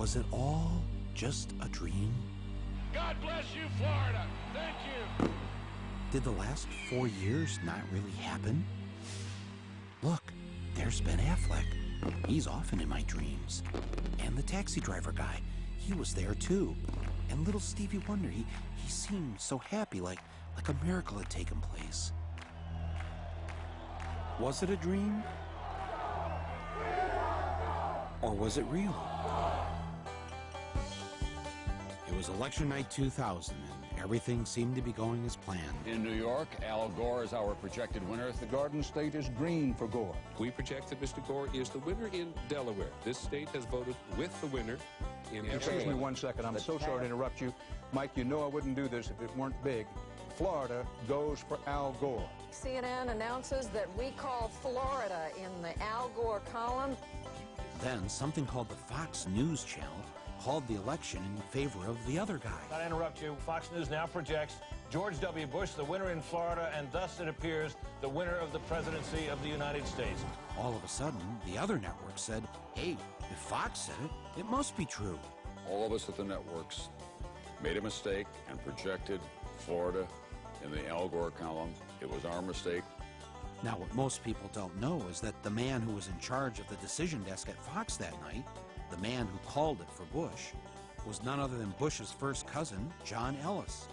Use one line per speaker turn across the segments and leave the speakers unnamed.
Was it all just a dream?
God bless you, Florida. Thank you.
Did the last 4 years not really happen? Look, there's Ben Affleck. He's often in my dreams. And the taxi driver guy, he was there too. And little Stevie Wonder, he seemed so happy, like a miracle had taken place. Was it a dream? Or was it real? It was election night 2000, and everything seemed to be going as planned.
In New York, Al Gore is our projected winner. The Garden State is green for Gore.
We project that Mr. Gore is the winner in Delaware. This state has voted with the winner in
Excuse me 1 second. I'm so sorry to interrupt you. Mike, you know I wouldn't do this if it weren't big. Florida goes for Al Gore.
CNN announces that we call Florida in the Al Gore column.
Then something called the Fox News Channel called the election in favor of the other guy.
Not to interrupt you, Fox News now projects George W. Bush the winner in Florida, and thus it appears the winner of the presidency of the United States.
All of a sudden, the other network said, hey, if Fox said it, it must be true.
All of us at the networks made a mistake and projected Florida in the Al Gore column. It was our mistake.
Now, what most people don't know is that the man who was in charge of the decision desk at Fox that night, the man who called it for Bush, was none other than Bush's first cousin, John Ellis.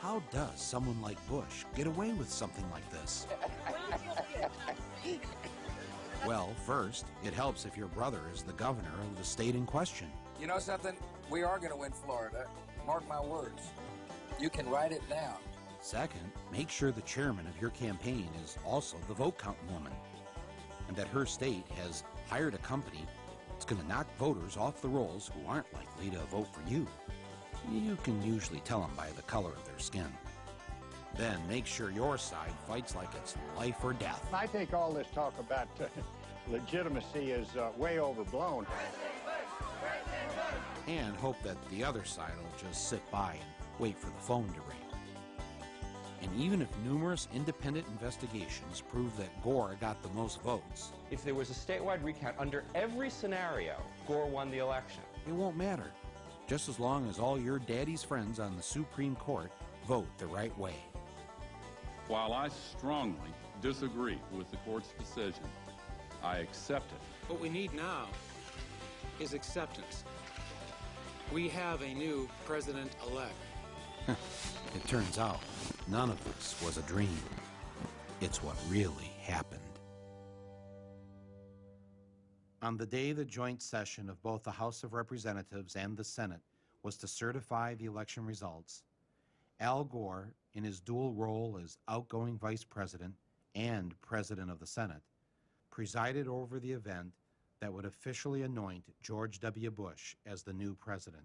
How does someone like Bush get away with something like this? Well, first, it helps if your brother is the governor of the state in question.
You know something? We are going to win Florida. Mark my words. You can write it down.
Second, make sure the chairman of your campaign is also the vote counting woman, and that her state has hired a company that's going to knock voters off the rolls who aren't likely to vote for you. You can usually tell them by the color of their skin. Then make sure your side fights like it's life or death.
I think all this talk about legitimacy is way overblown.
And hope that the other side will just sit by and wait for the phone to ring. And even if numerous independent investigations prove that Gore got the most votes,
if there was a statewide recount under every scenario, Gore won the election.
It won't matter, just as long as all your daddy's friends on the Supreme Court vote the right way.
While I strongly disagree with the court's decision, I accept it.
What we need now is acceptance. We have a new president-elect.
It turns out none of this was a dream. It's what really happened. On the day the joint session of both the House of Representatives and the Senate was to certify the election results, Al Gore, in his dual role as outgoing vice president and president of the Senate, presided over the event that would officially anoint George W. Bush as the new president.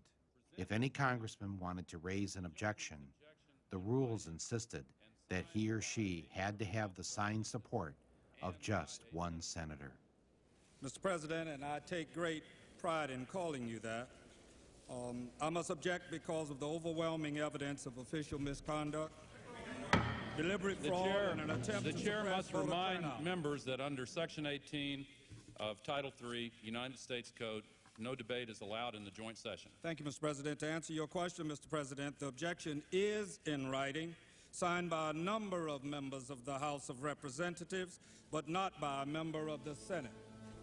If any congressman wanted to raise an objection, the rules insisted that he or she had to have the signed support of just one senator.
Mr. President, and I take great pride in calling you that, I must object because of the overwhelming evidence of official misconduct, deliberate fraud, and an attempt to suppress voter turnout.
The chair must remind members that under Section 18 of Title III, United States Code, no debate is allowed in the joint session.
Thank you, Mr. President. To answer your question, Mr. President, the objection is in writing, signed by a number of members of the House of Representatives, but not by a member of the Senate.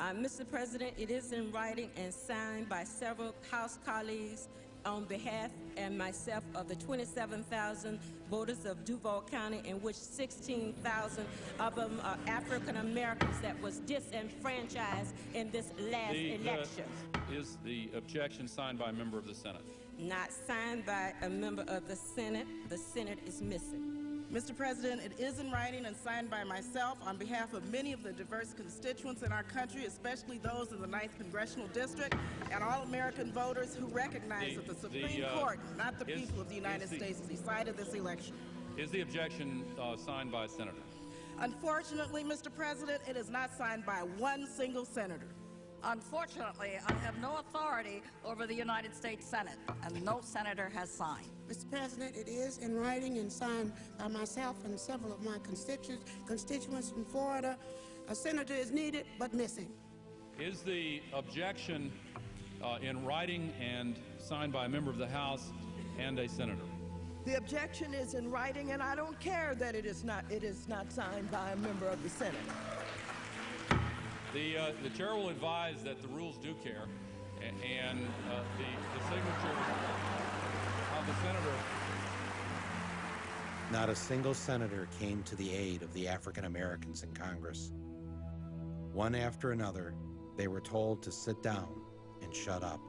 Mr. President, it is in writing and signed by several House colleagues on behalf and myself of the 27,000 voters of Duval County, in which 16,000 of them are African Americans that was disenfranchised in this last election.
Is the objection signed by a member of the Senate?
Not signed by a member of the Senate. The Senate is missing.
Mr. President, it is in writing and signed by myself on behalf of many of the diverse constituents in our country, especially those in the 9th Congressional District, and all American voters who recognize that the Supreme Court, not the people of the United States, decided this election.
Is the objection signed by a senator?
Unfortunately, Mr. President, it is not signed by one single senator.
Unfortunately, I have no authority over the United States Senate, and no senator has signed.
Mr. President, it is in writing and signed by myself and several of my constituents from Florida. A senator is needed, but missing.
Is the objection in writing and signed by a member of the House and a senator.
The objection is in writing, and I don't care that it is not signed by a member of the Senate.
The chair will advise that the rules do care, and the signature of the senator.
Not a single senator came to the aid of the African Americans in Congress. One after another, they were told to sit down and shut up.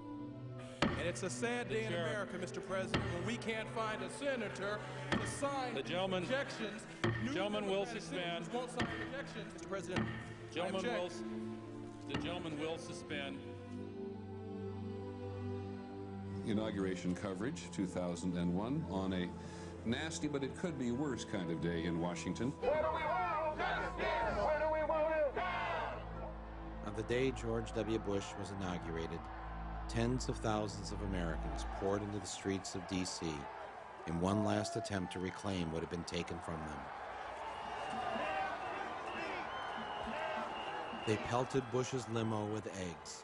And it's a sad day in America, Mr. President, when we can't find a senator to sign objections.
The gentleman will suspend.
Won't sign objections, Mr. President.
The gentleman will suspend.
Inauguration coverage, 2001, on a nasty, but it could be worse kind of day in Washington.
Where do we want justice? Where do we want it?
On the day George W. Bush was inaugurated, tens of thousands of Americans poured into the streets of D.C. in one last attempt to reclaim what had been taken from them. They pelted Bush's limo with eggs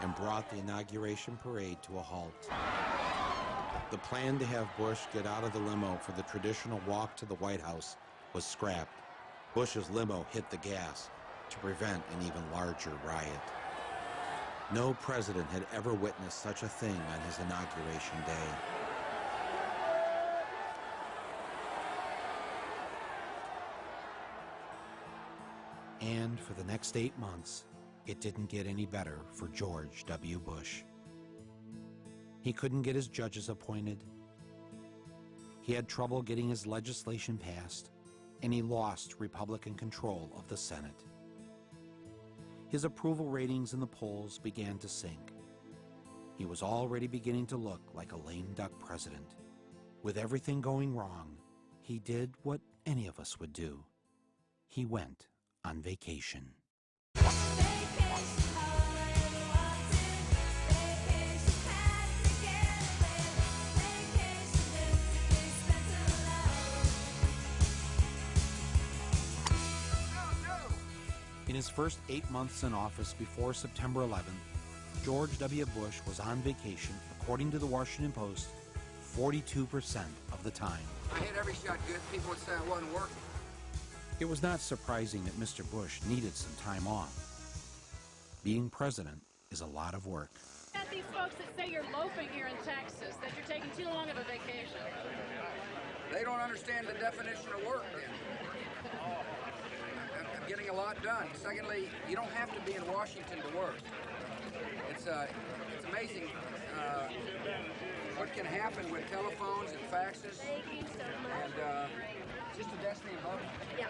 and brought the inauguration parade to a halt. The plan to have Bush get out of the limo for the traditional walk to the White House was scrapped. Bush's limo hit the gas to prevent an even larger riot. No president had ever witnessed such a thing on his inauguration day. And for the next 8 months, it didn't get any better for George W. Bush. He couldn't get his judges appointed. He had trouble getting his legislation passed, and he lost Republican control of the Senate. His approval ratings in the polls began to sink. He was already beginning to look like a lame duck president. With everything going wrong, he did what any of us would do. He went on vacation. In his first 8 months in office before September 11th, George W. Bush was on vacation, according to the Washington Post, 42% of the time.
I hit every shot good. People would say I wasn't working.
It was not surprising that Mr. Bush needed some time off. Being president is a lot of work.
Got these folks that say you're loafing here in Texas, that you're taking too long of a vacation.
They don't understand the definition of work then. I'm getting a lot done. Secondly, you don't have to be in Washington to work. It's amazing what can happen with telephones and faxes.
Thank you so much.
And just a destiny of voting.
Yeah.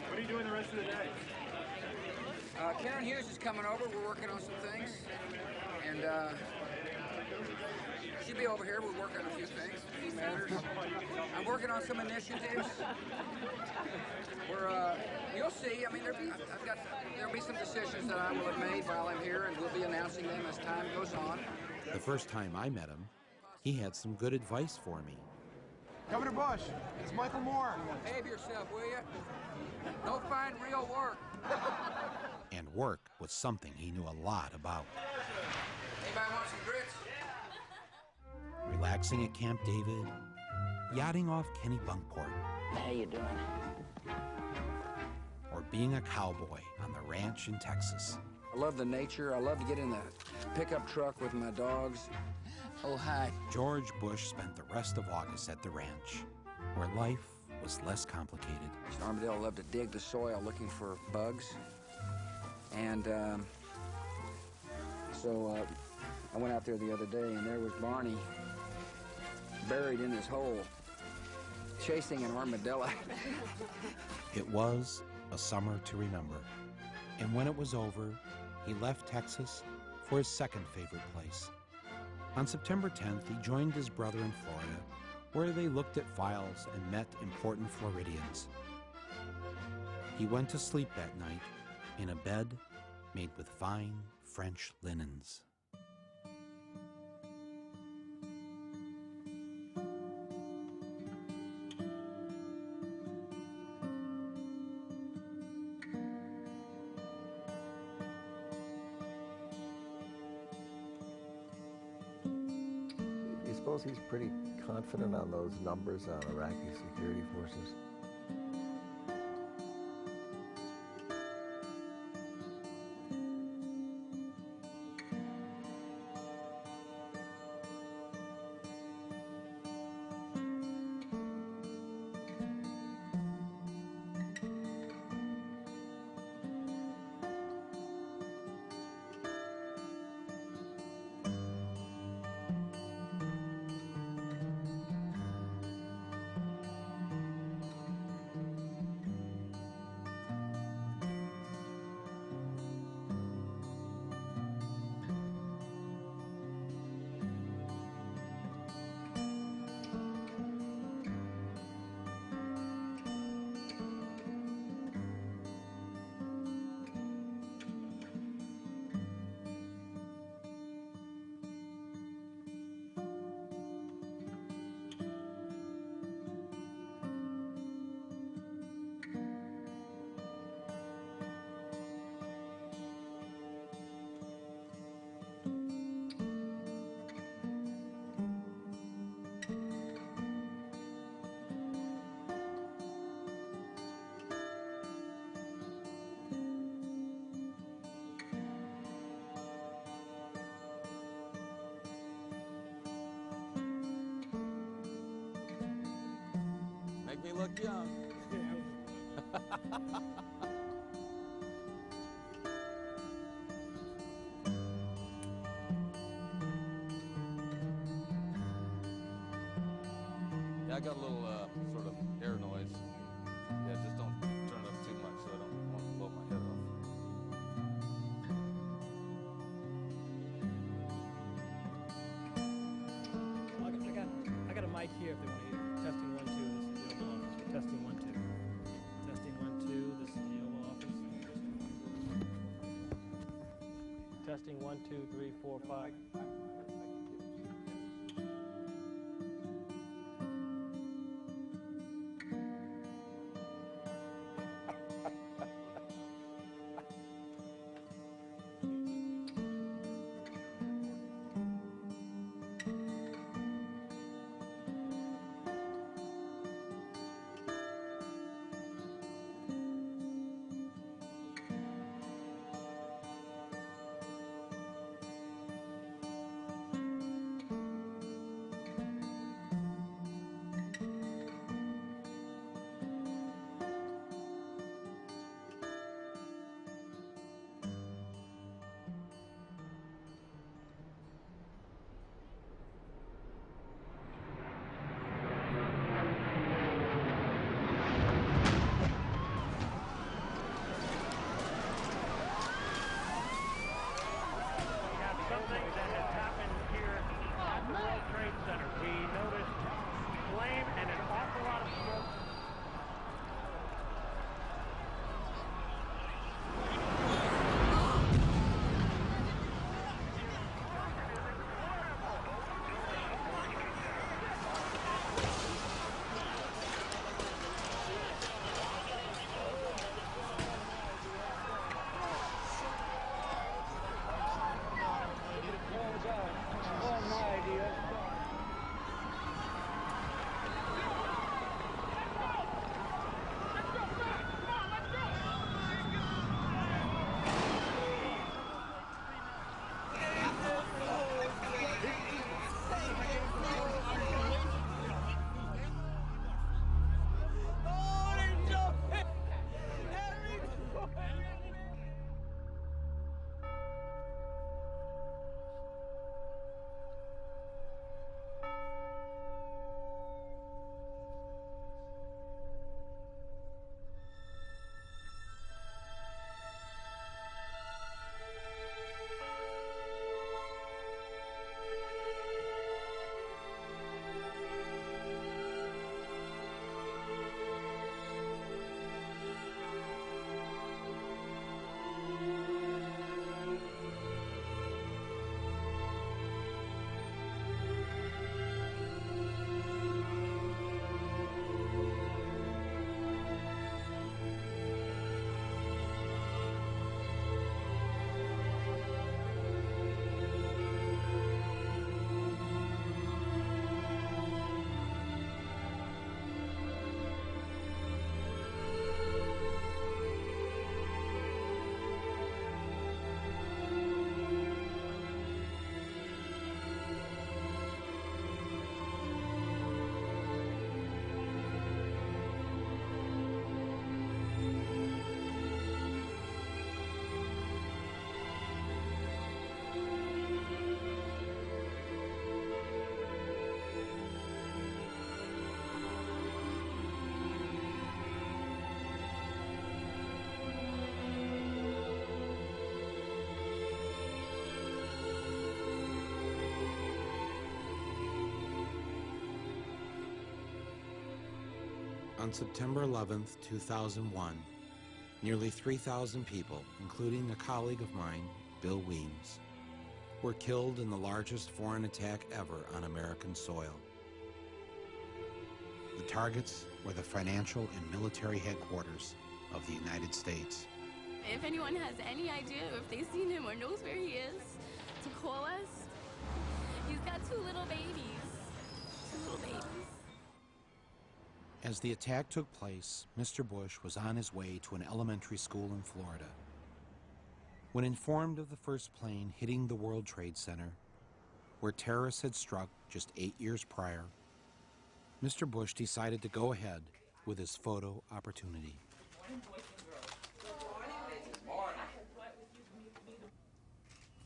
What are you doing the rest of the day?
Karen Hughes is coming over. We're working on some things. And she'll be over here. We're working on a few things, a few matters. I'm working on some initiatives. You'll see. I mean, there'll be some decisions that I will have made while I'm here, and we'll be announcing them as time goes on.
The first time I met him, he had some good advice for me.
Governor Bush, it's Michael Moore.
Behave yourself, will you? Go find real work.
And work was something he knew a lot about.
Anybody want some grits?
Relaxing at Camp David, yachting off Kennebunkport.
How you doing?
Or being a cowboy on the ranch in Texas.
I love the nature. I love to get in the pickup truck with my dogs. Oh, hi.
George Bush spent the rest of August at the ranch, where life was less complicated.
Armadale loved to dig the soil looking for bugs. And so I went out there the other day, and there was Barney buried in his hole, chasing an armadillo.
It was a summer to remember. And when it was over, he left Texas for his second favorite place. On September 10th, he joined his brother in Florida, where they looked at files and met important Floridians. He went to sleep that night in a bed made with fine French linens.
suppose he's pretty confident on those numbers on Iraqi security forces.
Make me look young. Yeah, I got a little sort of air noise. Yeah, just don't turn it up too much so I don't want to blow my head off.
I got a mic here if they want to hear. Testing 1 2. This is the Oval Office. Testing 1 2. Testing 1 2. This is the Oval Office. Testing 1 2 3 4 5.
On September 11th, 2001, nearly 3,000 people, including a colleague of mine, Bill Weems, were killed in the largest foreign attack ever on American soil. The targets were the financial and military headquarters of the United States.
If anyone has any idea, if they've seen him or knows where he is, to call us. He's got two little babies.
As the attack took place, Mr. Bush was on his way to an elementary school in Florida. When informed of the first plane hitting the World Trade Center, where terrorists had struck just 8 years prior, Mr. Bush decided to go ahead with his photo opportunity.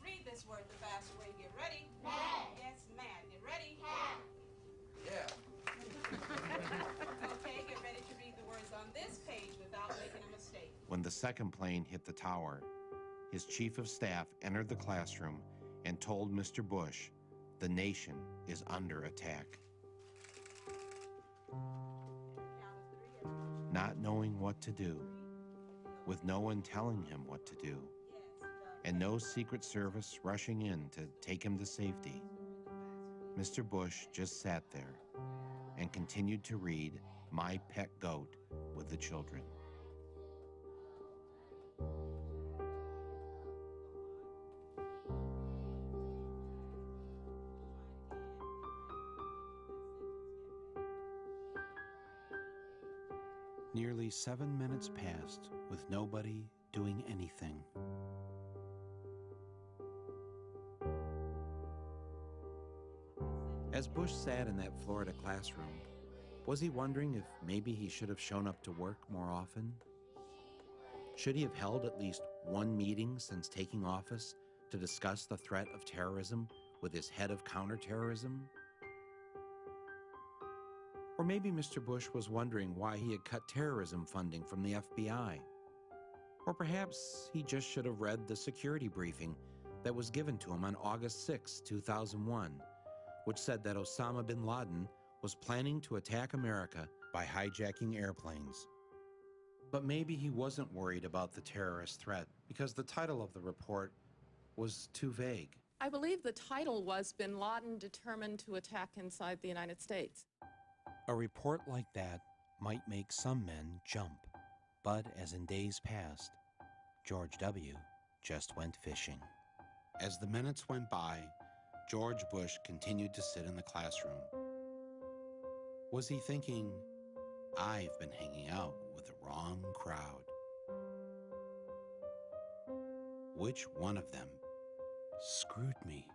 Read this word the fast way. Get ready. Yes, ma'am. Get ready. Okay, get ready to read the words on this page without making a mistake.
When the second plane hit the tower, his chief of staff entered the classroom and told Mr. Bush, the nation is under attack. Not knowing what to do, with no one telling him what to do, and no Secret Service rushing in to take him to safety, Mr. Bush just sat there and continued to read My Pet Goat with the children. Nearly 7 minutes passed with nobody doing anything. As Bush sat in that Florida classroom, was he wondering if maybe he should have shown up to work more often? Should he have held at least one meeting since taking office to discuss the threat of terrorism with his head of counterterrorism? Or maybe Mr. Bush was wondering why he had cut terrorism funding from the FBI. Or perhaps he just should have read the security briefing that was given to him on August 6, 2001, which said that Osama bin Laden was planning to attack America by hijacking airplanes. But maybe he wasn't worried about the terrorist threat because the title of the report was too vague.
I believe the title was Bin Laden Determined to Attack Inside the United States.
A report like that might make some men jump, but as in days past, George W. just went fishing. As the minutes went by, George Bush continued to sit in the classroom. Was he thinking, I've been hanging out with the wrong crowd? Which one of them screwed me?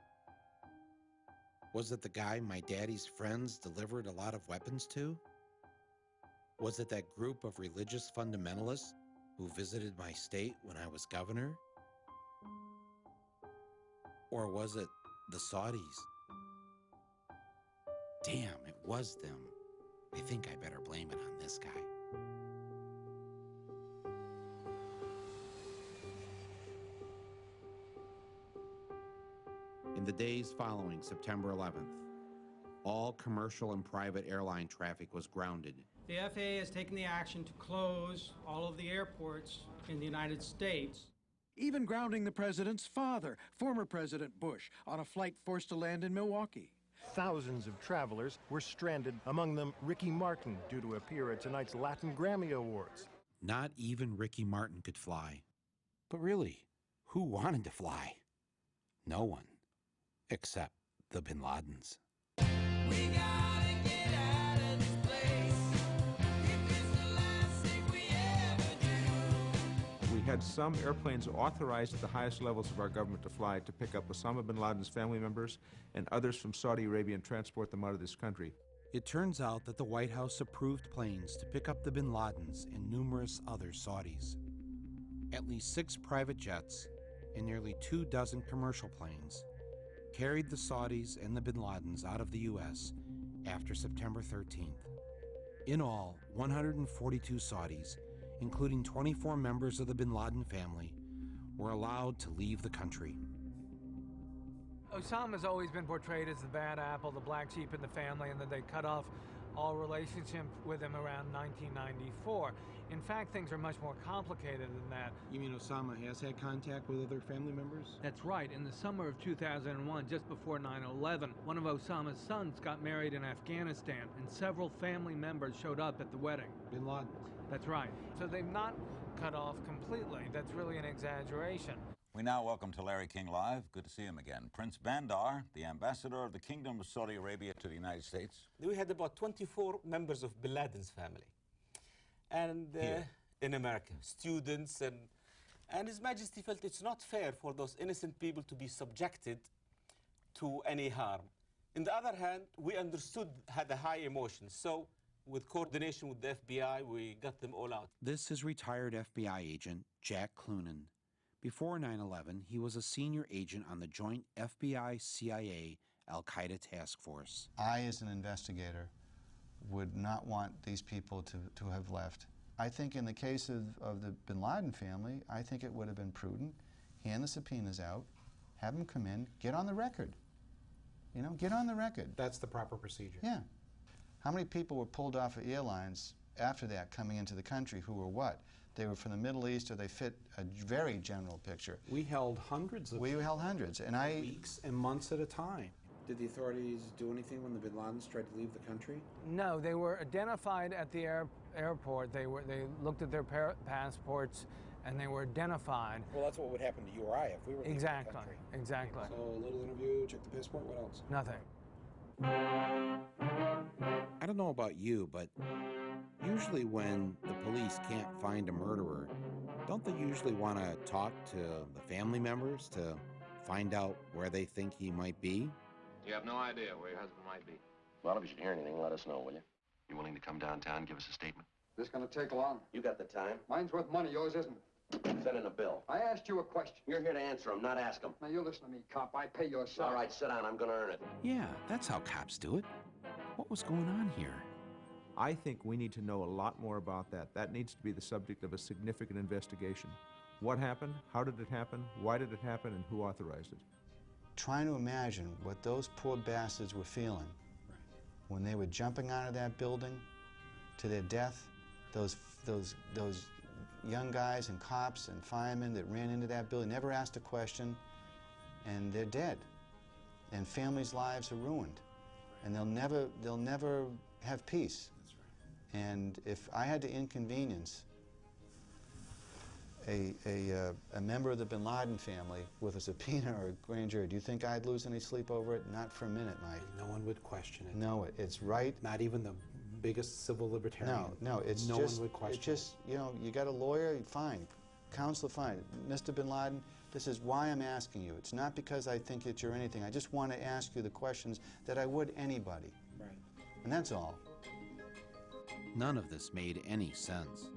Was it the guy my daddy's friends delivered a lot of weapons to? Was it that group of religious fundamentalists who visited my state when I was governor? Or was it the Saudis? Damn, it was them. I think I better blame it on this guy. In the days following September 11th, all commercial and private airline traffic was grounded.
The FAA has taken the action to close all of the airports in the United States.
Even grounding the president's father, former President Bush, on a flight forced to land in Milwaukee.
Thousands of travelers were stranded, among them Ricky Martin, due to appear at tonight's Latin Grammy Awards.
Not even Ricky Martin could fly. But really, who wanted to fly? No one, except the Bin Ladens.
We gotta get out of this place. If it's the last thing we ever do.
We had some airplanes authorized at the highest levels of our government to fly to pick up Osama bin Laden's family members and others from Saudi Arabia and transport them out of this country.
It turns out that the White House approved planes to pick up the Bin Ladens and numerous other Saudis. At least 6 private jets and nearly 24 commercial planes carried the Saudis and the Bin Ladens out of the U.S. after September 13th. In all, 142 Saudis, including 24 members of the Bin Laden family, were allowed to leave the country.
Osama's always been portrayed as the bad apple, the black sheep in the family, and that they cut off
all relationship with him around 1994. In fact, things are much more complicated than that.
You mean Osama has had contact with other family members?
That's right. In the summer of 2001, just before 9/11, one of Osama's sons got married in Afghanistan, and several family members showed up at the wedding.
Bin Laden.
That's right. So they've not cut off completely. That's really an exaggeration.
We now welcome to Larry King Live. Good to see him again. Prince Bandar, the ambassador of the Kingdom of Saudi Arabia to the United States.
We had about 24 members of Bin Laden's family. And in America, students, and His Majesty felt it's not fair for those innocent people to be subjected to any harm. On the other hand, we understood, had a high emotion. So with coordination with the FBI, we got them all out.
This is retired FBI agent Jack Clunan. Before 9/11, he was a senior agent on the joint FBI-CIA Al-Qaeda task force.
I, as an investigator, would not want these people to have left. I think in the case of the Bin Laden family, I think it would have been prudent. Hand the subpoenas out, have them come in, get on the record. You know, get on the record.
That's the proper procedure.
Yeah. How many people were pulled off of airlines after that coming into the country who were what? They were from the Middle East, or they fit a very general picture.
We held hundreds of
and
weeks and months at a time. Did the authorities do anything when the Bin Ladens tried to leave the country?
No, they were identified at the airport. They looked at their passports, and they were identified.
Well, that's what would happen to you or I if we were leaving the country.
Exactly.
So a little interview, check the passport, what else?
Nothing.
I don't know about you, but usually when the police can't find a murderer, don't they usually want to talk to the family members to find out where they think he might be?
You have no idea where your husband might be.
Well, if you should hear anything, let us know, will you?
You willing to come downtown and give us a statement?
This gonna take long?
You got the time.
Mine's worth money, yours isn't.
Send in a bill.
I asked you a question.
You're here to answer them, not ask them.
Now, you listen to me, cop. I pay your salary.
All right, sit down. I'm gonna earn it.
Yeah, that's how cops do it. What was going on here?
I think we need to know a lot more about that. That needs to be the subject of a significant investigation. What happened? How did it happen? Why did it happen? And who authorized it?
Trying to imagine what those poor bastards were feeling when they were jumping out of that building to their death. Those young guys and cops and firemen that ran into that building, never asked a question, and they're dead. And families' lives are ruined. And they'll never have peace. That's right. And if I had to inconvenience a member of the Bin Laden family with a subpoena or a grand jury, do you think I'd lose any sleep over it? Not for a minute, Mike.
No one would question it.
No, it's right.
Not even the biggest civil libertarian.
No, it's
no
just,
one would question
it's just, you know, you got a lawyer, fine. Counselor, fine. Mr. Bin Laden, this is why I'm asking you. It's not because I think that you're anything. I just want to ask you the questions that I would anybody.
Right.
And that's all.
None of this made any sense.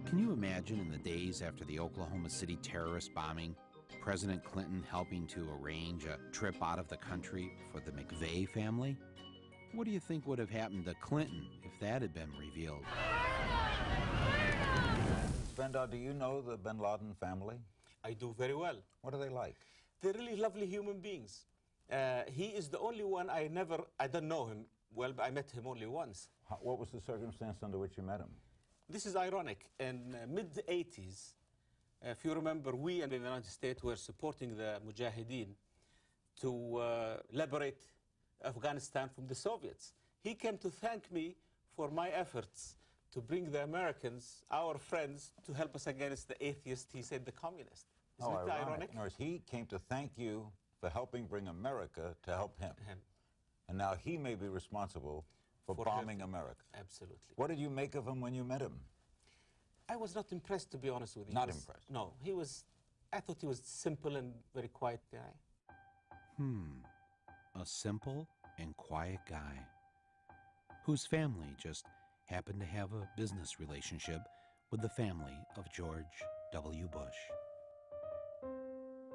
Can you imagine in the days after the Oklahoma City terrorist bombing, President Clinton helping to arrange a trip out of the country for the McVeigh family? What do you think would have happened to Clinton if that had been revealed?
Bandar, do you know the Bin Laden family?
I do very well.
What are they like?
They're really lovely human beings. He is the only one I don't know him well, but I met him only once.
What was the circumstance under which you met him?
This is ironic. In mid-80s, if you remember, we in the United States were supporting the Mujahideen to liberate Afghanistan from the Soviets. He came to thank me for my efforts to bring the Americans, our friends, to help us against the atheists, he said, the communists. Isn't it ironic?
In other words, he came to thank you for helping bring America to help him. And now he may be responsible for bombing America.
Absolutely.
What did you make of him when you met him?
I was not impressed, to be honest with you.
Not impressed?
No, I thought he was simple and very quiet guy.
A simple and quiet guy whose family just happened to have a business relationship with the family of George W. Bush.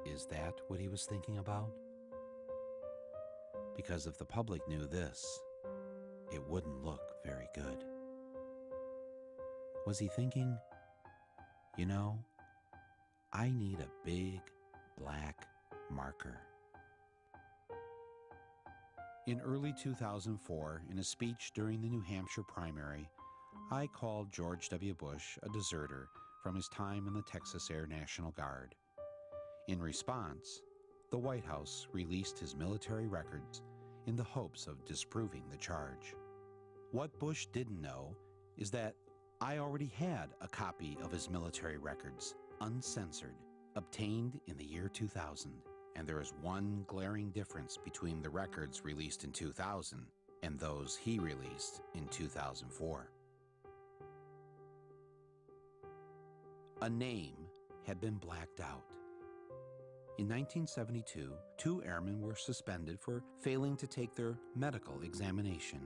Is that what he was thinking about? Because if the public knew this, it wouldn't look very good. Was he thinking, you know, I need a big black marker. In early 2004, in a speech during the New Hampshire primary, I called George W. Bush a deserter from his time in the Texas Air National Guard. In response, the White House released his military records in the hopes of disproving the charge. What Bush didn't know is that I already had a copy of his military records, uncensored, obtained in the year 2000. And there is one glaring difference between the records released in 2000 and those he released in 2004. A name had been blacked out. In 1972, 2 airmen were suspended for failing to take their medical examination.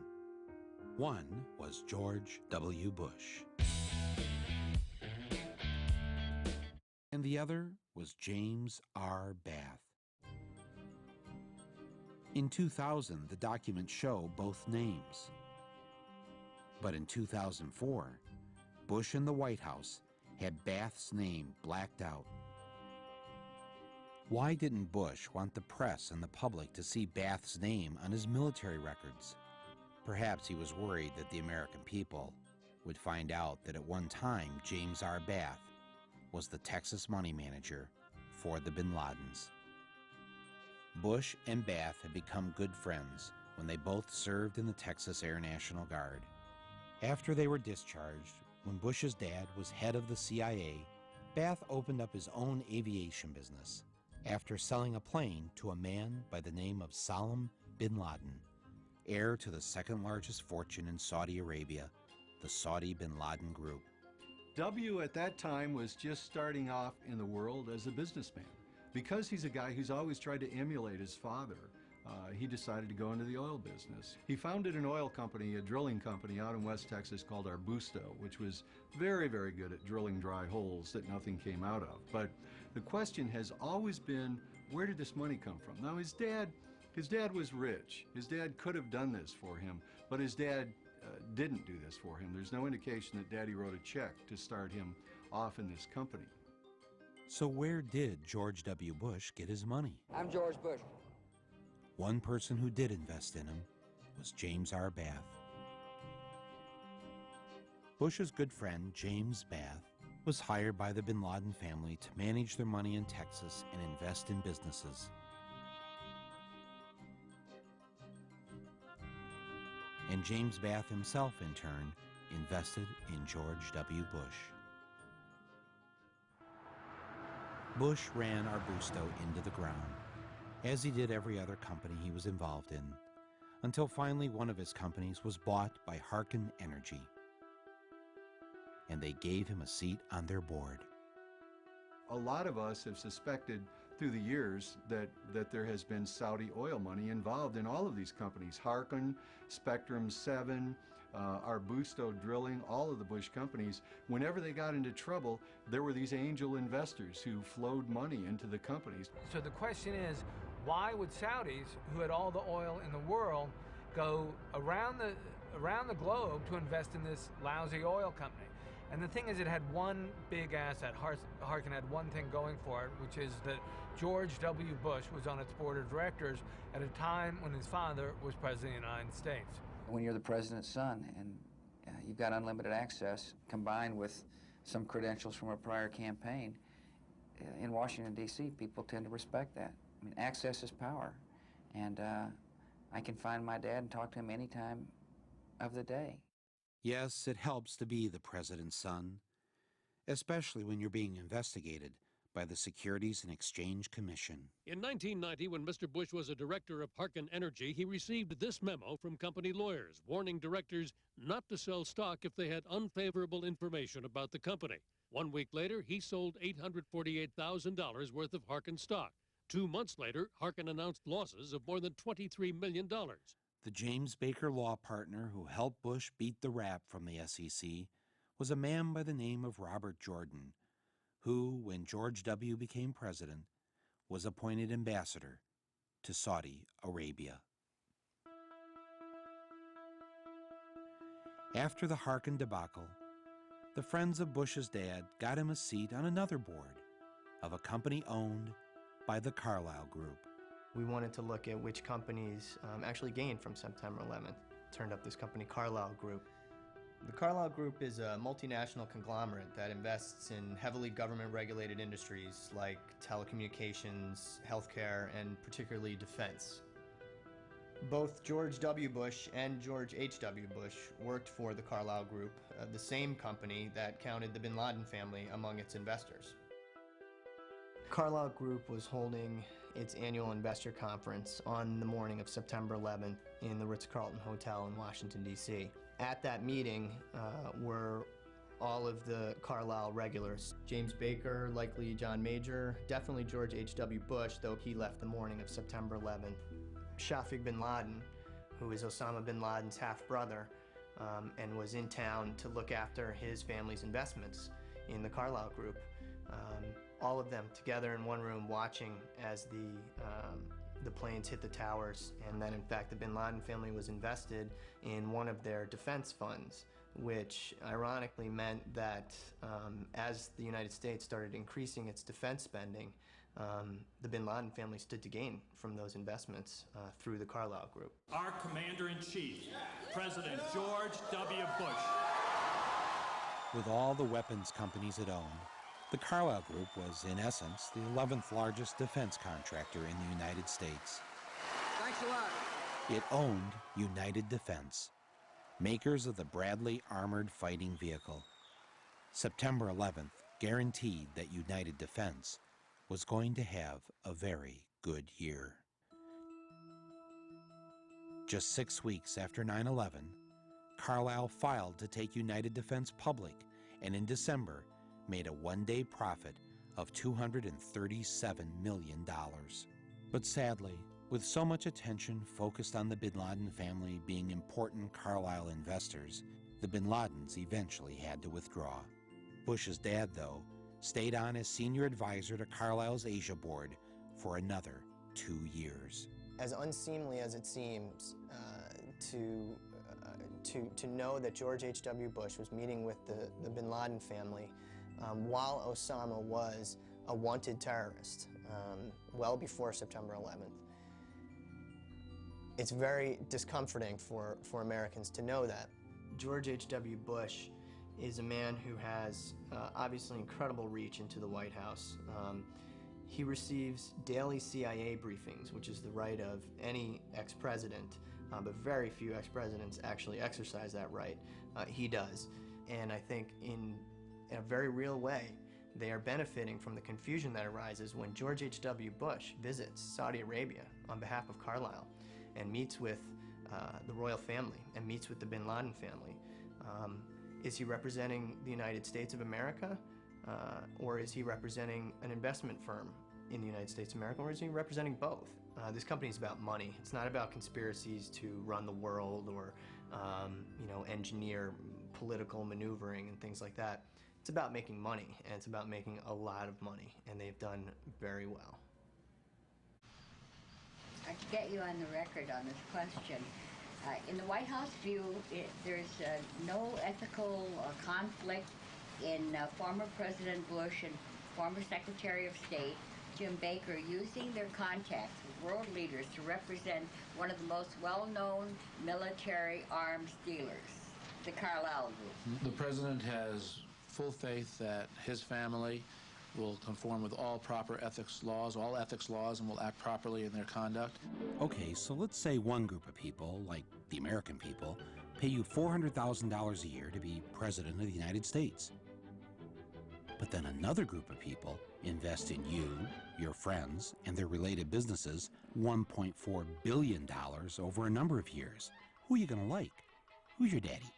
One was George W. Bush, and the other was James R. Bath. In 2000, the documents show both names. But in 2004, Bush and the White House had Bath's name blacked out. Why didn't Bush want the press and the public to see Bath's name on his military records? Perhaps he was worried that the American people would find out that at one time James R. Bath was the Texas money manager for the bin Ladens. Bush and Bath had become good friends when they both served in the Texas Air National Guard. After they were discharged, when Bush's dad was head of the CIA, Bath opened up his own aviation business after selling a plane to a man by the name of Salam bin Laden, heir to the second largest fortune in Saudi Arabia, the Saudi bin Laden Group.
W at that time was just starting off in the world as a businessman. Because he's a guy who's always tried to emulate his father, he decided to go into the oil business. He founded an oil company, a drilling company out in West Texas called Arbusto, which was very, very good at drilling dry holes that nothing came out of. But the question has always been, where did this money come from? Now, his dad was rich. His dad could have done this for him, but his dad didn't do this for him. There's no indication that Daddy wrote a check to start him off in this company.
So where did George W. Bush get his money?
I'm George Bush.
One person who did invest in him was James R. Bath. Bush's good friend, James Bath, was hired by the bin Laden family to manage their money in Texas and invest in businesses. And James Bath himself, in turn, invested in George W. Bush. Bush ran Arbusto into the ground, as he did every other company he was involved in, until finally one of his companies was bought by Harken Energy, and they gave him a seat on their board.
A lot of us have suspected through the years that there has been Saudi oil money involved in all of these companies. Harken, Spectrum 7, Arbusto Drilling, all of the Bush companies. Whenever they got into trouble, there were these angel investors who flowed money into the companies.
So the question is, why would Saudis, who had all the oil in the world, go around the globe to invest in this lousy oil company? And the thing is, it had one big asset. Harken had one thing going for it, which is that George W. Bush was on its board of directors at a time when his father was president of the United States.
When you're the president's son and you've got unlimited access combined with some credentials from a prior campaign, in Washington, D.C., people tend to respect that. I mean, access is power. And I can find my dad and talk to him any time of the day.
Yes, it helps to be the president's son, especially when you're being investigated by the Securities and Exchange Commission.
In 1990, when Mr. Bush was a director of Harken Energy, he received this memo from company lawyers warning directors not to sell stock if they had unfavorable information about the company. 1 week later, he sold $848,000 worth of Harken stock. 2 months later, Harken announced losses of more than $23 million.
The James Baker law partner who helped Bush beat the rap from the SEC was a man by the name of Robert Jordan, who, when George W. became president, was appointed ambassador to Saudi Arabia. After the Harken debacle, the friends of Bush's dad got him a seat on another board of a company owned by the Carlyle Group.
We wanted to look at which companies actually gained from September 11th. Turned up this company, Carlyle Group. The Carlyle Group is a multinational conglomerate that invests in heavily government-regulated industries like telecommunications, healthcare, and particularly defense. Both George W. Bush and George H.W. Bush worked for the Carlyle Group, the same company that counted the bin Laden family among its investors. Carlyle Group was holding its annual investor conference on the morning of September 11th in the Ritz-Carlton Hotel in Washington, D.C. At that meeting were all of the Carlyle regulars. James Baker, likely John Major, definitely George H.W. Bush, though he left the morning of September 11th. Shafiq bin Laden, who is Osama bin Laden's half-brother, and was in town to look after his family's investments in the Carlyle Group. All of them together in one room watching as the planes hit the towers, and that in fact the bin Laden family was invested in one of their defense funds, which ironically meant that as the United States started increasing its defense spending, the bin Laden family stood to gain from those investments through the Carlyle Group.
Our Commander-in-Chief, President George W. Bush.
With all the weapons companies it owned, the Carlyle Group was, in essence, the 11th largest defense contractor in the United States.
Thanks a lot.
It owned United Defense, makers of the Bradley Armored Fighting Vehicle. September 11th guaranteed that United Defense was going to have a very good year. Just 6 weeks after 9/11, Carlyle filed to take United Defense public, and in December made a one-day profit of $237 million. But sadly, with so much attention focused on the bin Laden family being important Carlyle investors, the bin Ladens eventually had to withdraw. Bush's dad, though, stayed on as senior advisor to Carlyle's Asia board for another 2 years.
As unseemly as it seems to know that George H.W. Bush was meeting with the bin Laden family while Osama was a wanted terrorist well before September 11th. It's very discomforting for Americans to know that. George H.W. Bush is a man who has obviously incredible reach into the White House. He receives daily CIA briefings, which is the right of any ex-president, but very few ex-presidents actually exercise that right. He does. And I think in a very real way, they are benefiting from the confusion that arises when George H.W. Bush visits Saudi Arabia on behalf of Carlyle and meets with the royal family and meets with the bin Laden family. Is he representing the United States of America, or is he representing an investment firm in the United States of America, or is he representing both? This company is about money. It's not about conspiracies to run the world or engineer political maneuvering and things like that. It's about making money, and it's about making a lot of money, and they've done very well.
I can get you on the record on this question. In the White House view, there's no ethical conflict in former President Bush and former Secretary of State Jim Baker using their contacts with world leaders to represent one of the most well-known military arms dealers, the Carlyle Group.
The President has full faith that his family will conform with all proper ethics laws, and will act properly in their conduct.
Okay, so let's say one group of people, like the American people, pay you $400,000 a year to be President of the United States. But then another group of people invest in you, your friends, and their related businesses $1.4 billion over a number of years. Who are you going to like? Who's your daddy?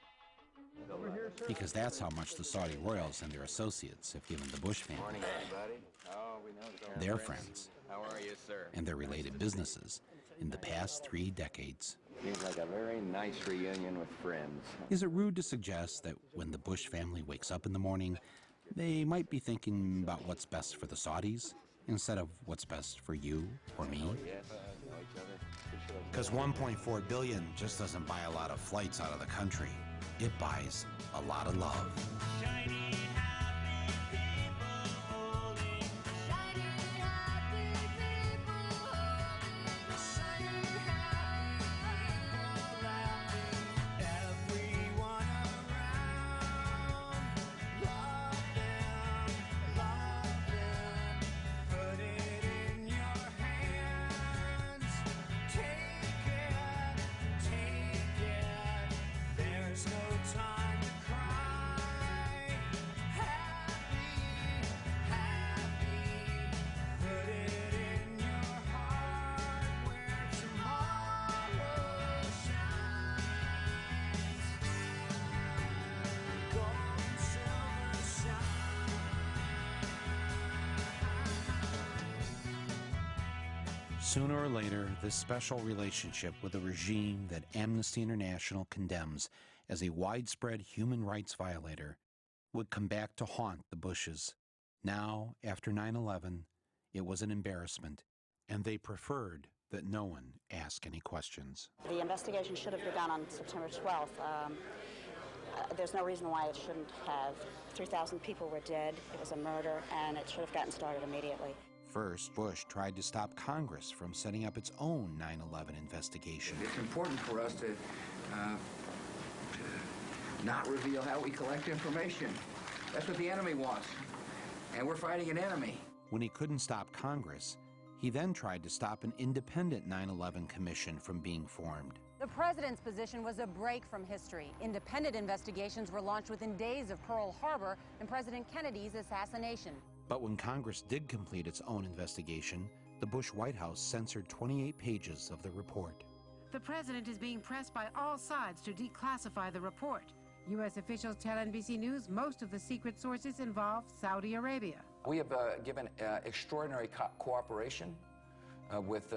Because that's how much the Saudi royals and their associates have given the Bush family.
Morning, everybody. Oh, we know it's
Their friends.
How are you, sir?
And their related businesses in the past 3 decades.
Seems like a very nice reunion with friends.
Is it rude to suggest that when the Bush family wakes up in the morning, they might be thinking about what's best for the Saudis instead of what's best for you or me? Because $1.4 billion just doesn't buy a lot of flights out of the country. It buys a lot of love. Sooner or later, this special relationship with a regime that Amnesty International condemns as a widespread human rights violator would come back to haunt the Bushes. Now, after 9/11, it was an embarrassment, and they preferred that no one ask any questions.
The investigation should have begun on September 12th. There's no reason why it shouldn't have. 3,000 people were dead, it was a murder, and it should have gotten started immediately.
First, Bush tried to stop Congress from setting up its own 9/11 investigation.
It's important for us to not reveal how we collect information. That's what the enemy wants, and we're fighting an enemy.
When he couldn't stop Congress, he then tried to stop an independent 9/11 commission from being formed.
The president's position was a break from history. Independent investigations were launched within days of Pearl Harbor and President Kennedy's assassination.
But when Congress did complete its own investigation, the Bush White House censored 28 pages of the report.
The president is being pressed by all sides to declassify the report. U.S. officials tell NBC News most of the secret sources involve Saudi Arabia.
We have given extraordinary cooperation with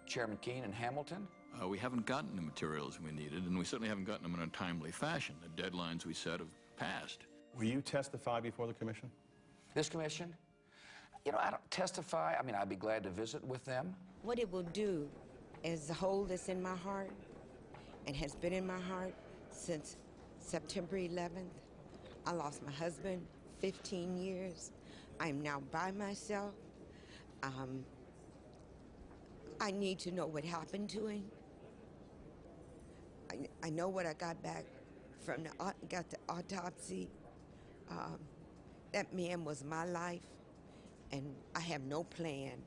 Chairman Keane and Hamilton.
We haven't gotten the materials we needed, and we certainly haven't gotten them in a timely fashion. The deadlines we set have passed.
Will you testify before the commission?
This commission? You know, I don't testify. I mean, I'd be glad to visit with them.
What it will do is hold this in my heart and has been in my heart since September 11th. I lost my husband, 15 years. I'm now by myself. I need to know what happened to him. I know what I got back from the autopsy. That man was my life, and I have no plan.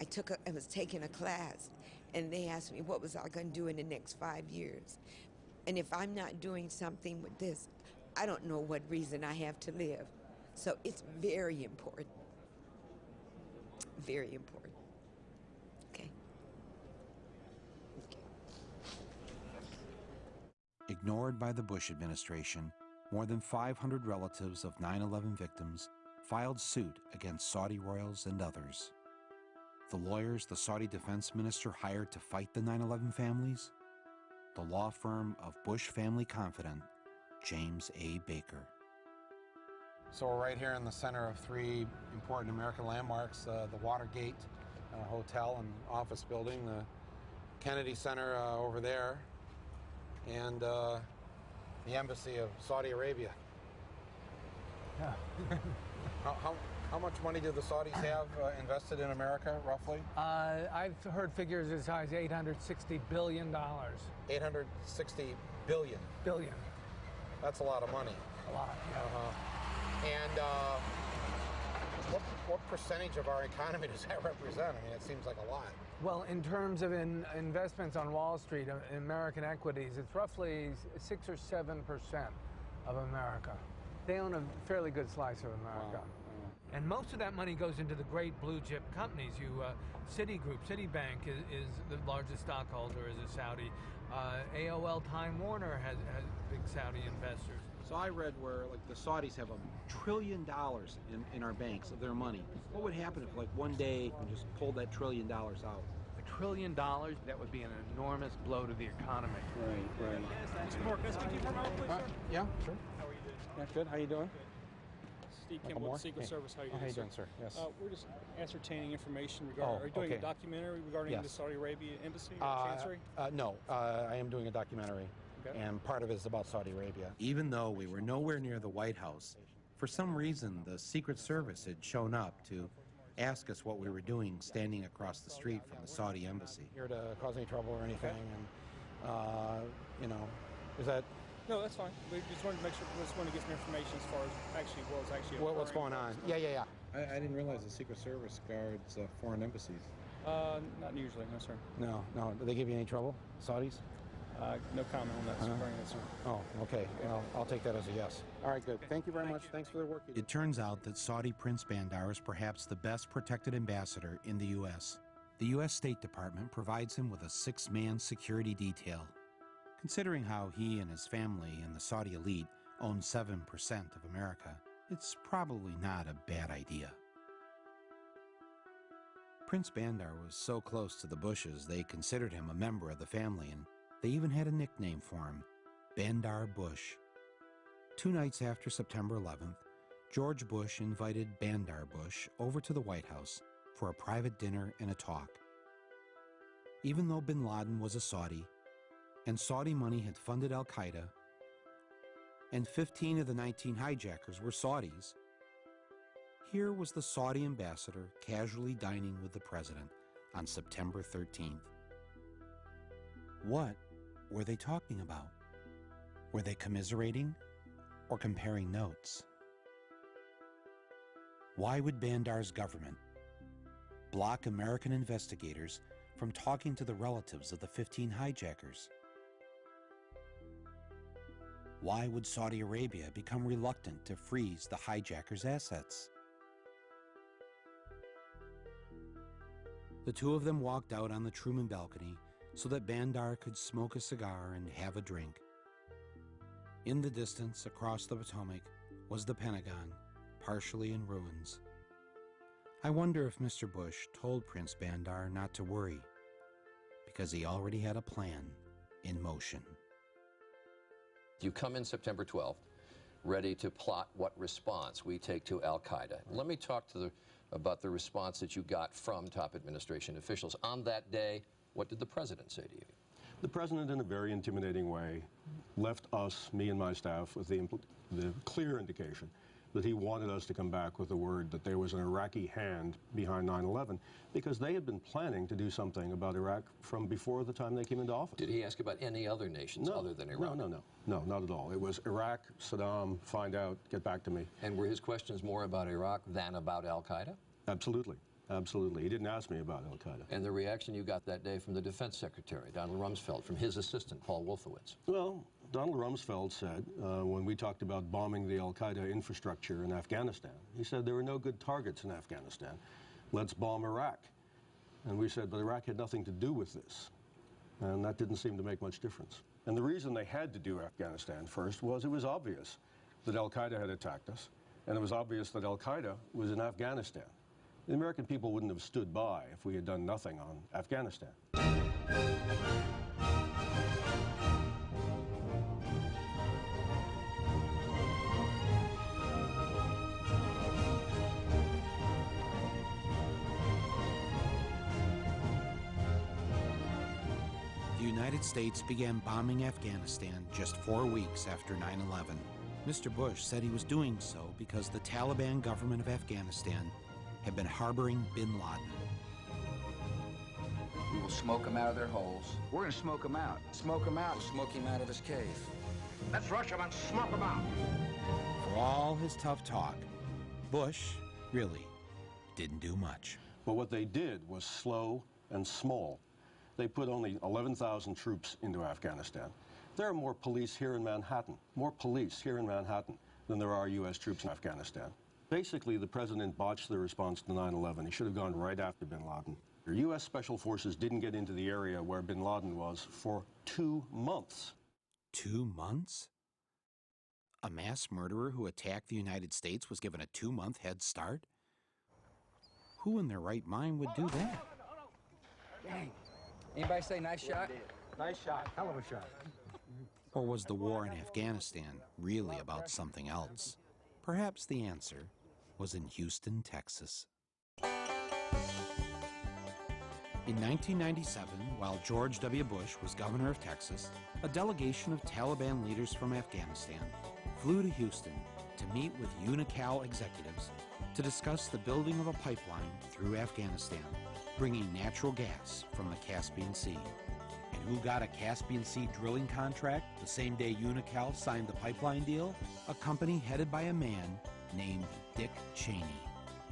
I was taking a class, and they asked me what was I going to do in the next 5 years. And if I'm not doing something with this, I don't know what reason I have to live. So it's very important. Very important. Okay.
Ignored by the Bush administration, more than 500 relatives of 9/11 victims filed suit against Saudi royals and others. The lawyers the Saudi defense minister hired to fight the 9/11 families? The law firm of Bush family confidant, James A. Baker. So we're right here in the center of three important American landmarks, the Watergate Hotel and office building, the Kennedy Center over there, and the Embassy of Saudi Arabia. Yeah. How much money do the Saudis have invested in America, roughly?
I've heard figures as high as $860 billion.
860 billion.
Billion.
That's a lot of money.
A lot, yeah.
And what percentage of our economy does that represent? I mean, it seems like a lot.
Well, in terms of investments on Wall Street, American equities, it's roughly 6 or 7% of America. They own a fairly good slice of America.
Wow.
And most of that money goes into the great blue chip companies. Citigroup, Citibank is the largest stockholder, is a Saudi. AOL Time Warner has big Saudi investors.
So I read where like the Saudis have $1 trillion in our banks of their money. What would happen if like one day we just pulled that $1 trillion out?
$1 trillion, that would be an enormous blow to the economy.
Right.
Mr. Moore, can I speak to you for a moment, please, sir?
Yeah, sure.
How are you doing?
Yeah, good. How you doing?
Steve Kimball, Secret Service. How are you doing,
How you doing, sir? Yes.
We're just ascertaining information regarding. Are you doing a documentary regarding the Saudi Arabia embassy or chancery?
No, I am doing a documentary.
Okay.
And part of it is about Saudi Arabia. Even though we were nowhere near the White House, for some reason the Secret Service had shown up to ask us what we were doing standing across the street from the Saudi embassy. Here to cause any trouble or anything, and is that...
No, that's fine. We just wanted to make sure, we just wanted to get some information as far as what's actually
what's going on. Yeah. I didn't realize the Secret Service guards foreign embassies.
Not usually, no, sir.
No. Do they give you any trouble, Saudis?
No comment on that, sir.
Oh, okay. Well, I'll take that as a yes. All right, good. Thank you very much. Thanks for the work. It turns out that Saudi Prince Bandar is perhaps the best protected ambassador in the U.S. The U.S. State Department provides him with a 6-man security detail. Considering how he and his family and the Saudi elite own 7% of America, it's probably not a bad idea. Prince Bandar was so close to the Bushes they considered him a member of the family, and they even had a nickname for him, Bandar Bush. 2 nights after September 11th, George Bush invited Bandar Bush over to the White House for a private dinner and a talk. Even though bin Laden was a Saudi, and Saudi money had funded al-Qaeda, and 15 of the 19 hijackers were Saudis, here was the Saudi ambassador casually dining with the president on September 13th. What were they talking about? Were they commiserating or comparing notes? Why would Bandar's government block American investigators from talking to the relatives of the 15 hijackers? Why would Saudi Arabia become reluctant to freeze the hijackers' assets? The two of them walked out on the Truman balcony so that Bandar could smoke a cigar and have a drink. In the distance, across the Potomac, was the Pentagon, partially in ruins. I wonder if Mr. Bush told Prince Bandar not to worry, because he already had a plan in motion.
You come in September 12th, ready to plot what response we take to al-Qaeda. Let me talk about the response that you got from top administration officials. On that day, what did the president say to you?
The president, in a very intimidating way, left us, me and my staff, with the clear indication that he wanted us to come back with the word that there was an Iraqi hand behind 9/11, because they had been planning to do something about Iraq from before the time they came into office.
Did he ask about any other nations other than Iraq?
No, not at all. It was Iraq, Saddam, find out, get back to me.
And were his questions more about Iraq than about al-Qaeda?
Absolutely. Absolutely. He didn't ask me about al-Qaeda.
And the reaction you got that day from the defense secretary, Donald Rumsfeld, from his assistant, Paul Wolfowitz?
Well, Donald Rumsfeld said, when we talked about bombing the al-Qaeda infrastructure in Afghanistan, he said there were no good targets in Afghanistan. Let's bomb Iraq. And we said, but Iraq had nothing to do with this. And that didn't seem to make much difference. And the reason they had to do Afghanistan first was it was obvious that al-Qaeda had attacked us, and it was obvious that al-Qaeda was in Afghanistan. The American people wouldn't have stood by if we had done nothing on Afghanistan.
The United States began bombing Afghanistan just 4 weeks after 9/11. Mr. Bush said he was doing so because the Taliban government of Afghanistan had been harboring bin Laden.
We will smoke them out of their holes. We're going to smoke them out. Smoke them out. We'll smoke him out of his cave.
Let's rush him and smoke him out.
For all his tough talk, Bush really didn't do much.
But what they did was slow and small. They put only 11,000 troops into Afghanistan. There are more police here in Manhattan, than there are U.S. troops in Afghanistan. Basically, the president botched the response to 9/11. He should have gone right after bin Laden. The U.S. Special Forces didn't get into the area where bin Laden was for 2 months.
2 months? A mass murderer who attacked the United States was given a 2-month head start? Who in their right mind would do that?
Dang. Anybody say nice shot?
Nice shot. Hell of a shot.
Or was the war in Afghanistan really about something else? Perhaps the answer was in Houston, Texas. In 1997, while George W. Bush was governor of Texas, a delegation of Taliban leaders from Afghanistan flew to Houston to meet with UNICAL executives to discuss the building of a pipeline through Afghanistan, bringing natural gas from the Caspian Sea. And who got a Caspian Sea drilling contract the same day UNICAL signed the pipeline deal? A company headed by a man named Dick Cheney,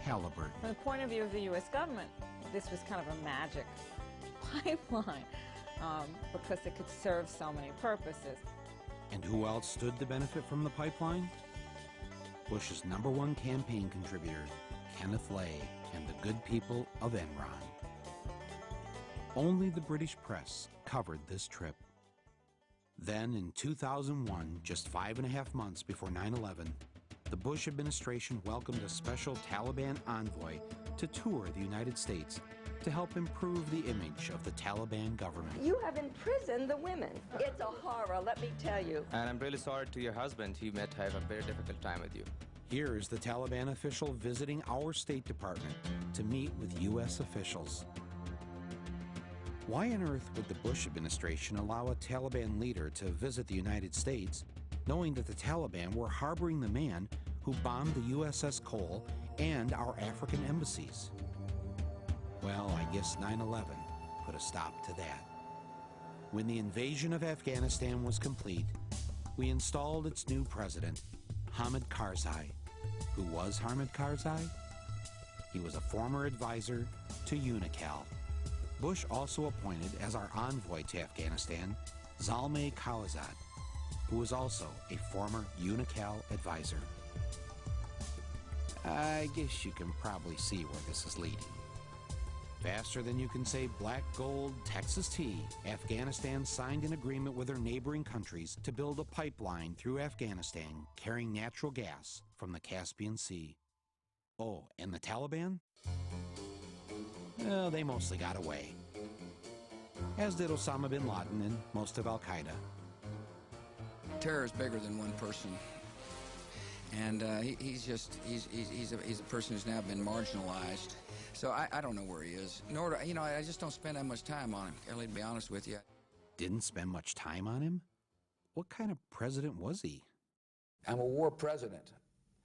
Halliburton.
From the point of view of the U.S. government, this was kind of a magic pipeline because it could serve so many purposes.
And who else stood to benefit from the pipeline? Bush's #1 campaign contributor, Kenneth Lay, and the good people of Enron. Only the British press covered this trip. Then in 2001, just 5.5 months before 9/11, the Bush administration welcomed a special Taliban envoy to tour the United States to help improve the image of the Taliban government.
You have imprisoned the women. It's a horror, let me tell you.
And I'm really sorry to your husband. He might have a very difficult time with you.
Here is the Taliban official visiting our State Department to meet with U.S. officials. Why on earth would the Bush administration allow a Taliban leader to visit the United States, knowing that the Taliban were harboring the man who bombed the USS Cole and our African embassies? Well, I guess 9/11 put a stop to that. When the invasion of Afghanistan was complete, we installed its new president, Hamid Karzai. Who was Hamid Karzai? He was a former advisor to UNICAL. Bush also appointed as our envoy to Afghanistan, Zalmay Khalilzad, who was also a former UNICAL advisor. I guess you can probably see where this is leading. Faster than you can say black gold Texas tea, Afghanistan signed an agreement with their neighboring countries to build a pipeline through Afghanistan carrying natural gas from the Caspian Sea. Oh, and the Taliban? Well, they mostly got away. As did Osama bin Laden and most of Al-Qaeda.
Terror is bigger than one person. And he's a person who's now been marginalized. So I don't know where he is. Nor do, I just don't spend that much time on him, Kelly, to be honest with you.
Didn't spend much time on him? What kind of president was he?
I'm a war president.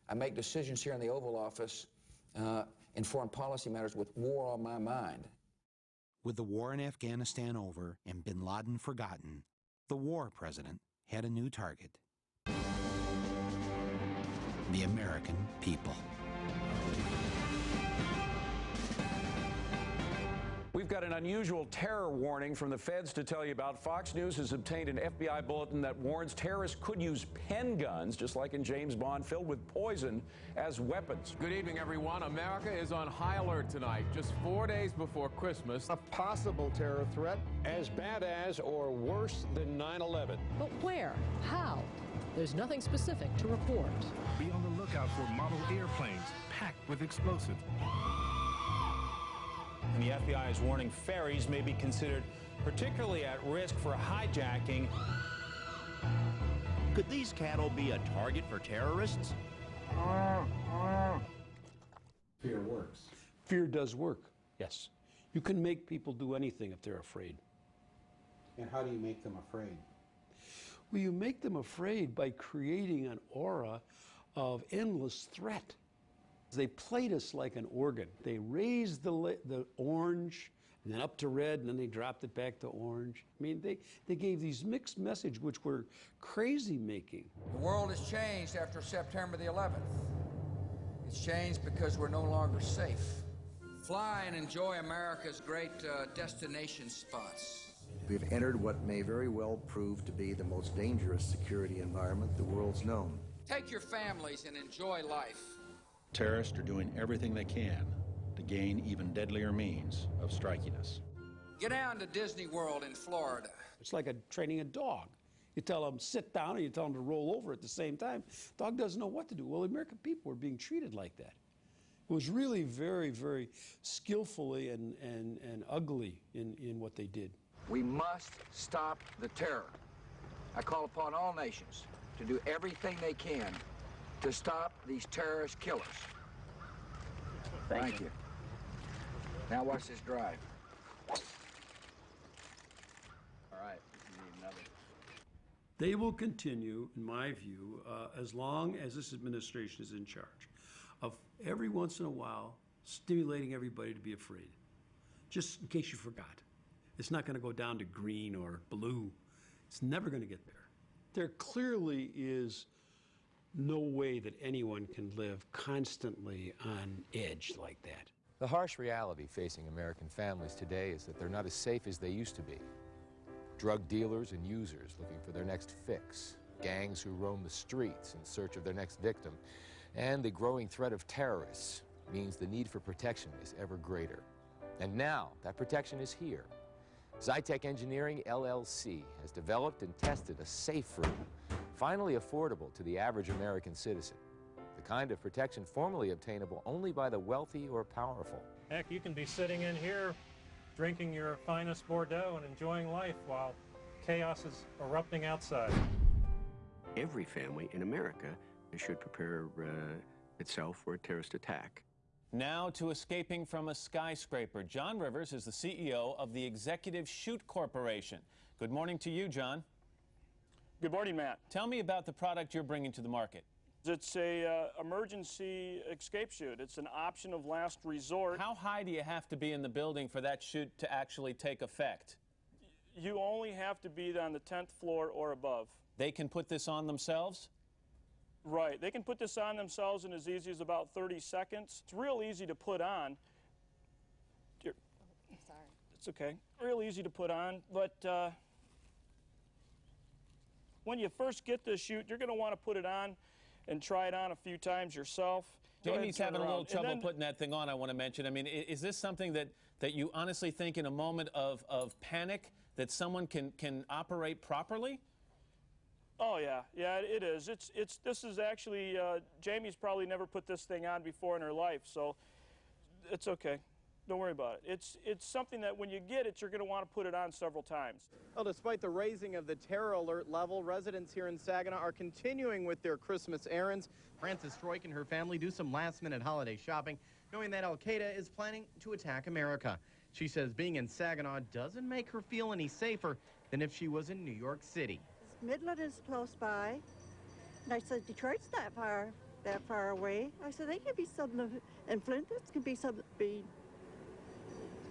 I make decisions here in the Oval Office in foreign policy matters with war on my mind.
With the war in Afghanistan over and bin Laden forgotten, the war president had a new target. The American people.
We've got an unusual terror warning from the feds to tell you about. Fox News has obtained an FBI bulletin that warns terrorists could use pen guns, just like in James Bond, filled with poison as weapons.
Good evening, everyone. America is on high alert tonight, just 4 days before Christmas.
A possible terror threat
as bad as or worse than 9/11.
But where? How? There's nothing specific to report.
Be on the lookout for model airplanes packed with explosives.
And the FBI is warning ferries may be considered particularly at risk for hijacking.
Could these cattle be a target for terrorists?
Fear works.
Fear does work, yes. You can make people do anything if they're afraid.
And how do you make them afraid?
Well, you make them afraid by creating an aura of endless threat. They played us like an organ. They raised the orange, and then up to red, and then they dropped it back to orange. I mean, they gave these mixed messages which were crazy-making.
The world has changed after September the 11th. It's changed because we're no longer safe. Fly and enjoy America's great destination spots.
We've entered what may very well prove to be the most dangerous security environment the world's known.
Take your families and enjoy life.
Terrorists are doing everything they can to gain even deadlier means of striking us.
Get down to Disney World in Florida.
It's like training a dog. You tell them sit down and you tell them to roll over at the same time. Dog doesn't know what to do. Well, the American people were being treated like that. It was really very, very skillfully and ugly in what they did.
We must stop the terror. I call upon all nations to do everything they can to stop these terrorist killers. Thank you. Now watch this drive. All right, you need another.
They will continue, in my view, as long as this administration is in charge, of every once in a while stimulating everybody to be afraid. Just in case you forgot. It's not going to go down to green or blue. It's never going to get there. There clearly is no way that anyone can live constantly on edge like that.
The harsh reality facing American families today is that they're not as safe as they used to be. Drug dealers and users looking for their next fix, gangs who roam the streets in search of their next victim, and the growing threat of terrorists means the need for protection is ever greater. And now that protection is here. Zytec Engineering, LLC, has developed and tested a safe room, finally affordable to the average American citizen. The kind of protection formerly obtainable only by the wealthy or powerful.
Heck, you can be sitting in here
drinking your finest Bordeaux and enjoying life while chaos is erupting outside.
Every family in America should prepare itself for a terrorist attack.
Now to escaping from a skyscraper. John Rivers is the CEO of the Executive Chute Corporation. Good morning to you, John.
Good morning, Matt.
Tell me about the product you're bringing to the market.
It's a emergency escape chute. It's an option of last resort.
How high do you have to be in the building for that chute to actually take effect?
You only have to be on the 10th floor or above.
They can put this on themselves?
Right. They can put this on themselves in as easy as about 30 seconds. It's real easy to put on. I'm
sorry.
It's okay. Real easy to put on, but when you first get this chute, you're going to want to put it on and try it on a few times yourself.
Jamie's having a little trouble putting that thing on, I want to mention. I mean, is this something that you honestly think in a moment of panic that someone can operate properly?
Oh, yeah. Yeah, it is. This is actually, Jamie's probably never put this thing on before in her life, so it's okay. Don't worry about it. It's something that when you get it, you're going to want to put it on several times.
Well, despite the raising of the terror alert level, residents here in Saginaw are continuing with their Christmas errands. Frances Stroik and her family do some last-minute holiday shopping, knowing that Al-Qaeda is planning to attack America. She says being in Saginaw doesn't make her feel any safer than if she was in New York City.
Midland is close by, and I said, Detroit's that far away. I said, they could be something, and Flint, this could be something,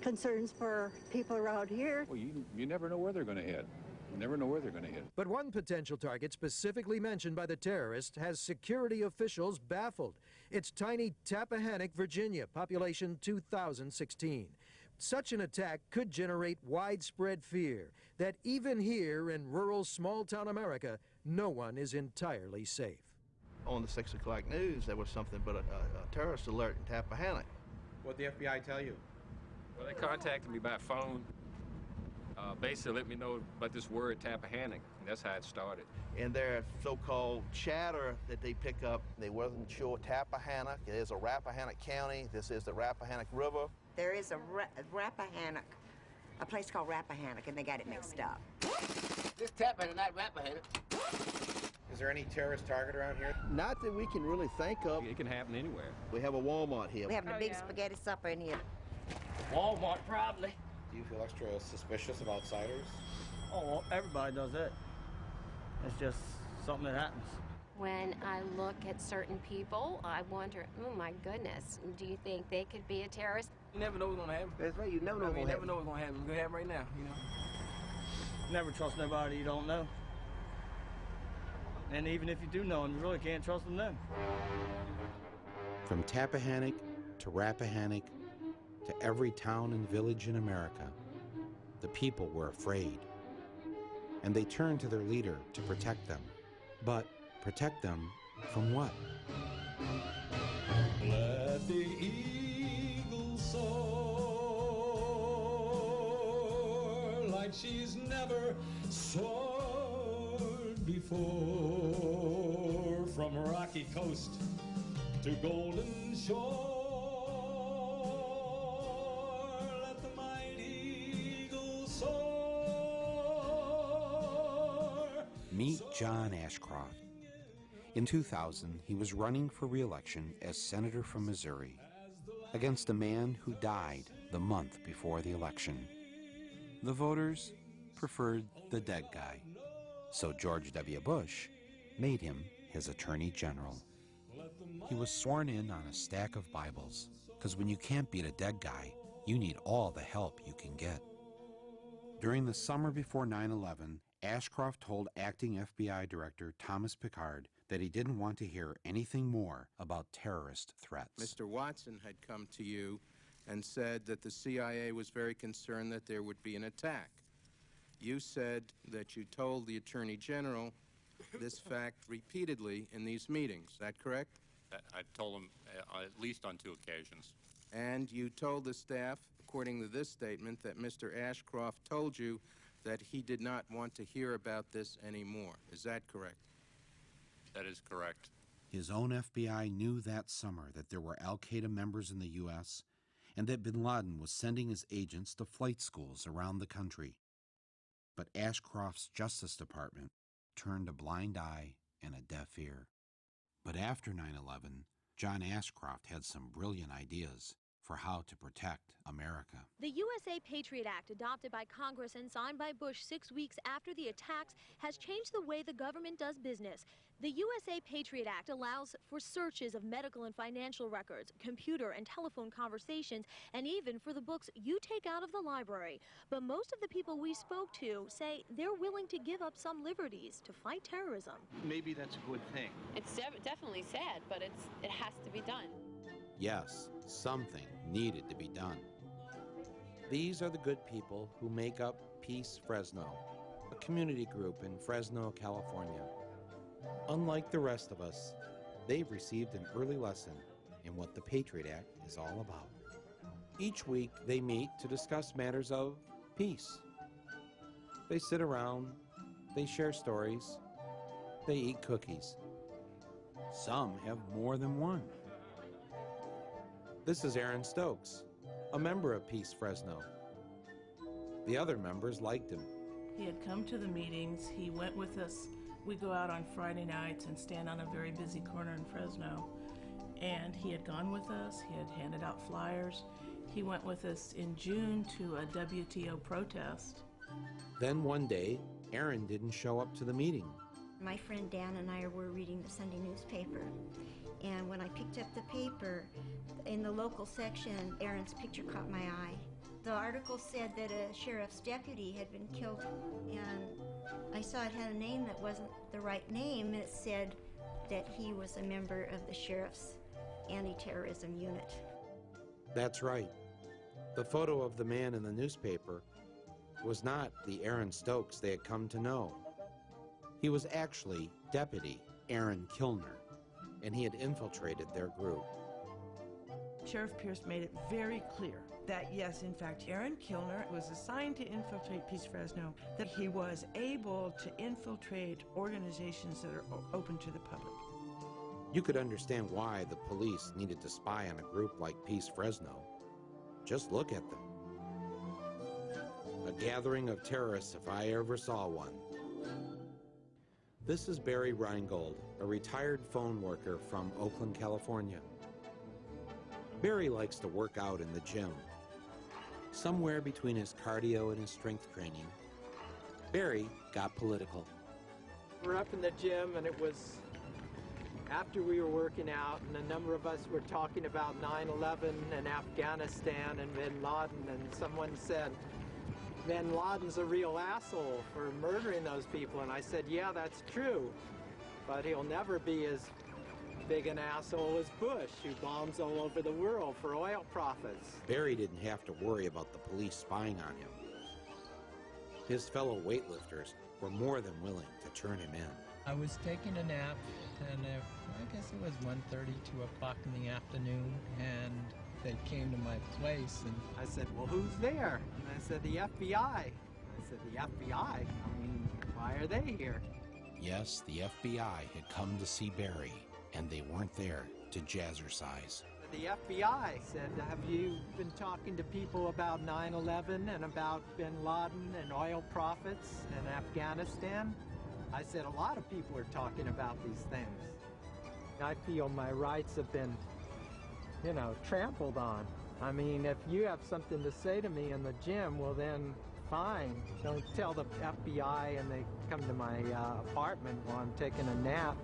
concerns for people around here.
Well, you never know where they're going to hit. You never know where they're going to hit.
But one potential target specifically mentioned by the terrorist has security officials baffled. It's tiny Tappahannock, Virginia, population 2016. Such an attack could generate widespread fear that even here in rural small-town America, no one is entirely safe.
On the 6 o'clock news, there was something but a terrorist alert in Tappahannock.
What'd the FBI tell you?
Well, they contacted me by phone. Basically let me know about this word Tappahannock, and that's how it started.
And their so-called chatter that they pick up, they wasn't sure Tappahannock. It is a Rappahannock County. This is the Rappahannock River.
There is a Rappahannock, a place called Rappahannock, and they got it mixed up.
This Tappahannock, not Rappahannock.
Is there any terrorist target around here?
Not that we can really think of.
It can happen anywhere.
We have a Walmart here.
We're having a big spaghetti supper in here.
Walmart, probably.
Do you feel extra suspicious of outsiders?
Oh, well, everybody does that. It's just something that happens.
When I look at certain people, I wonder, oh my goodness, do you think they could be a terrorist?
You never know what's going to happen.
That's right, you never know what's going to happen.
You never know what's going to happen. It's going to happen right now, you know.
Never trust nobody you don't know. And even if you do know them, you really can't trust them then.
From Tappahannock to Rappahannock to every town and village in America, the people were afraid. And they turned to their leader to protect them. But protect them from what?
Let the eagle soar like she's never soared before, from rocky coast to golden shore. Let the mighty eagle soar.
Meet John Ashcroft. In 2000, he was running for re-election as senator from Missouri against a man who died the month before the election. The voters preferred the dead guy, so George W. Bush made him his attorney general. He was sworn in on a stack of Bibles, because when you can't beat a dead guy, you need all the help you can get. During the summer before 9/11, Ashcroft told acting FBI Director Thomas Pickard that he didn't want to hear anything more about terrorist threats.
Mr. Watson had come to you and said that the CIA was very concerned that there would be an attack. You said that you told the Attorney General this fact repeatedly in these meetings. Is that correct?
I told him at least on 2 occasions.
And you told the staff, according to this statement, that Mr. Ashcroft told you that he did not want to hear about this anymore. Is that correct?
That is correct.
His own FBI knew that summer that there were Al-Qaeda members in the U.S., and that bin Laden was sending his agents to flight schools around the country. But Ashcroft's Justice Department turned a blind eye and a deaf ear. But after 9/11, John Ashcroft had some brilliant ideas for how to protect America.
The USA Patriot Act, adopted by Congress and signed by Bush 6 weeks after the attacks, has changed the way the government does business. The USA Patriot Act allows for searches of medical and financial records, computer and telephone conversations, and even for the books you take out of the library. But most of the people we spoke to say they're willing to give up some liberties to fight terrorism.
Maybe that's a good thing.
It's definitely sad, but it has to be done.
Yes, something needed to be done. These are the good people who make up Peace Fresno, a community group in Fresno, California. Unlike the rest of us, they've received an early lesson in what the Patriot Act is all about. Each week, they meet to discuss matters of peace. They sit around, they share stories, they eat cookies. Some have more than one. This is Aaron Stokes, a member of Peace Fresno. The other members liked him.
He had come to the meetings. He went with us. We go out on Friday nights and stand on a very busy corner in Fresno. And he had gone with us. He had handed out flyers. He went with us in June to a WTO protest.
Then one day, Aaron didn't show up to the meeting.
My friend Dan and I were reading the Sunday newspaper. And when I picked up the paper, in the local section, Aaron's picture caught my eye. The article said that a sheriff's deputy had been killed, and I saw it had a name that wasn't the right name, and it said that he was a member of the sheriff's anti-terrorism unit.
That's right. The photo of the man in the newspaper was not the Aaron Stokes they had come to know. He was actually Deputy Aaron Kilner, and he had infiltrated their group.
Sheriff Pierce made it very clear that, yes, in fact, Aaron Kilner was assigned to infiltrate Peace Fresno, that he was able to infiltrate organizations that are open to the public.
You could understand why the police needed to spy on a group like Peace Fresno. Just look at them. A gathering of terrorists if I ever saw one. This is Barry Reingold, a retired phone worker from Oakland, California. Barry likes to work out in the gym. Somewhere between his cardio and his strength training, Barry got political.
We're up in the gym, and it was after we were working out, and a number of us were talking about 9/11 and Afghanistan and bin Laden, and someone said, bin Laden's a real asshole for murdering those people. And I said, yeah, that's true, but he'll never be as big an asshole as Bush, who bombs all over the world for oil profits.
Barry didn't have to worry about the police spying on him. His fellow weightlifters were more than willing to turn him in.
I was taking a nap, and I guess it was 1:30, 2 o'clock in the afternoon, and they came to my place, and
I said, well, who's there? And I said, the FBI. I said, the FBI? I mean, why are they here?
Yes, the FBI had come to see Barry, and they weren't there to jazzercise.
The FBI said, have you been talking to people about 9/11 and about bin Laden and oil profits in Afghanistan? I said, a lot of people are talking about these things. I feel my rights have been, trampled on. I mean, if you have something to say to me in the gym, well then, fine. Don't tell the FBI and they come to my apartment while I'm taking a nap.